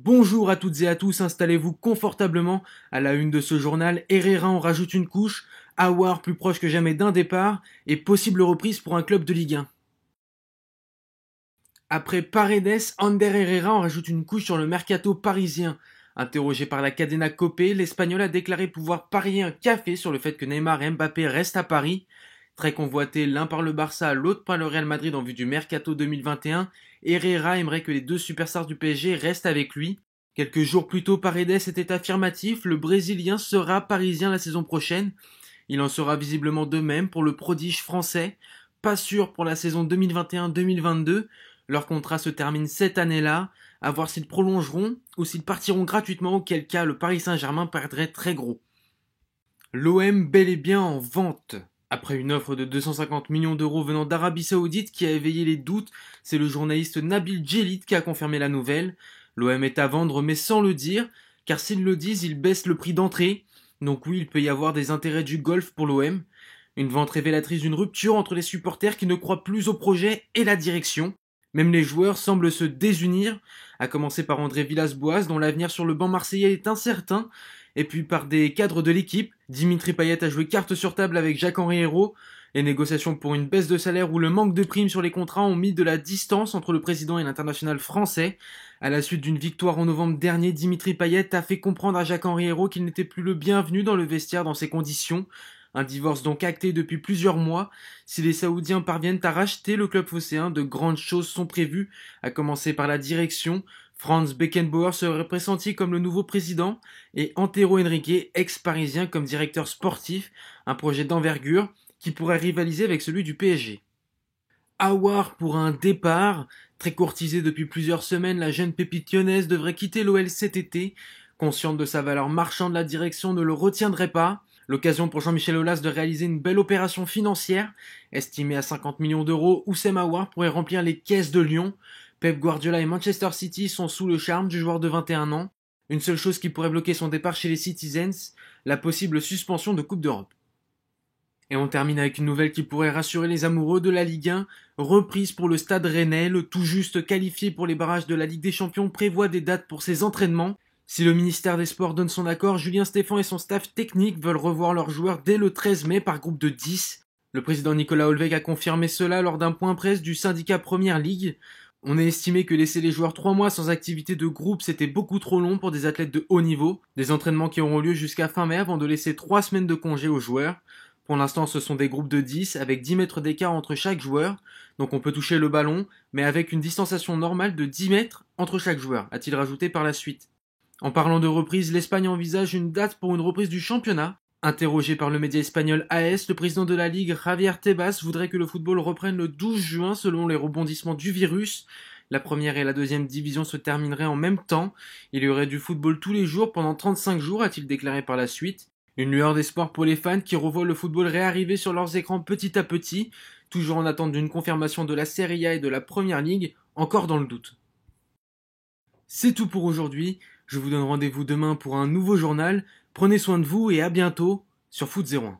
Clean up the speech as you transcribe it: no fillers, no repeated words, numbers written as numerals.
Bonjour à toutes et à tous, installez-vous confortablement. À la une de ce journal, Herrera en rajoute une couche, Aouar plus proche que jamais d'un départ, et possible reprise pour un club de Ligue 1. Après Paredes, Ander Herrera en rajoute une couche sur le mercato parisien. Interrogé par la Cadena Cope, l'Espagnol a déclaré pouvoir parier un café sur le fait que Neymar et Mbappé restent à Paris. Très convoité l'un par le Barça, l'autre par le Real Madrid en vue du mercato 2021, Herrera aimerait que les deux superstars du PSG restent avec lui. Quelques jours plus tôt, Paredes était affirmatif, le Brésilien sera parisien la saison prochaine. Il en sera visiblement de même pour le prodige français. Pas sûr pour la saison 2021-2022. Leur contrat se termine cette année-là. À voir s'ils prolongeront ou s'ils partiront gratuitement, auquel cas le Paris Saint-Germain perdrait très gros. L'OM bel et bien en vente. Après une offre de 250 millions d'euros venant d'Arabie Saoudite qui a éveillé les doutes, c'est le journaliste Nabil Djellit qui a confirmé la nouvelle. L'OM est à vendre mais sans le dire, car s'ils le disent, ils baissent le prix d'entrée. Donc oui, il peut y avoir des intérêts du golf pour l'OM. Une vente révélatrice d'une rupture entre les supporters qui ne croient plus au projet et la direction. Même les joueurs semblent se désunir, à commencer par André Villas-Boas dont l'avenir sur le banc marseillais est incertain, et puis par des cadres de l'équipe. Dimitri Payet a joué carte sur table avec Jacques-Henri Hérault. Les négociations pour une baisse de salaire ou le manque de primes sur les contrats ont mis de la distance entre le président et l'international français. À la suite d'une victoire en novembre dernier, Dimitri Payet a fait comprendre à Jacques-Henri Hérault qu'il n'était plus le bienvenu dans le vestiaire dans ces conditions. Un divorce donc acté depuis plusieurs mois. Si les Saoudiens parviennent à racheter le club phocéen, de grandes choses sont prévues, à commencer par la direction. Franz Beckenbauer serait pressenti comme le nouveau président et Antero Henrique, ex-parisien, comme directeur sportif, un projet d'envergure qui pourrait rivaliser avec celui du PSG. Aouar pour un départ. Très courtisée depuis plusieurs semaines, la jeune pépite lyonnaise devrait quitter l'OL cet été. Consciente de sa valeur marchande, la direction ne le retiendrait pas. L'occasion pour Jean-Michel Aulas de réaliser une belle opération financière. Estimée à 50 millions d'euros, Oussem Aouar pourrait remplir les caisses de Lyon. Pep Guardiola et Manchester City sont sous le charme du joueur de 21 ans. Une seule chose qui pourrait bloquer son départ chez les Citizens, la possible suspension de Coupe d'Europe. Et on termine avec une nouvelle qui pourrait rassurer les amoureux de la Ligue 1. Reprise pour le Stade Rennais, le tout juste qualifié pour les barrages de la Ligue des Champions prévoit des dates pour ses entraînements. Si le ministère des Sports donne son accord, Julien Stéphan et son staff technique veulent revoir leurs joueurs dès le 13 mai par groupe de 10. Le président Nicolas Holweig a confirmé cela lors d'un point presse du syndicat Première Ligue. On a estimé que laisser les joueurs 3 mois sans activité de groupe, c'était beaucoup trop long pour des athlètes de haut niveau. Des entraînements qui auront lieu jusqu'à fin mai avant de laisser 3 semaines de congé aux joueurs. Pour l'instant, ce sont des groupes de 10 avec 10 mètres d'écart entre chaque joueur. Donc on peut toucher le ballon, mais avec une distanciation normale de 10 mètres entre chaque joueur, a-t-il rajouté par la suite. En parlant de reprise, l'Espagne envisage une date pour une reprise du championnat. Interrogé par le média espagnol AS, le président de la Ligue, Javier Tebas, voudrait que le football reprenne le 12 juin selon les rebondissements du virus. La première et la deuxième division se termineraient en même temps. Il y aurait du football tous les jours pendant 35 jours, a-t-il déclaré par la suite. Une lueur d'espoir pour les fans qui revoient le football réarriver sur leurs écrans petit à petit, toujours en attente d'une confirmation de la Serie A et de la Première Ligue, encore dans le doute. C'est tout pour aujourd'hui. Je vous donne rendez-vous demain pour un nouveau journal. Prenez soin de vous et à bientôt sur Foot 01.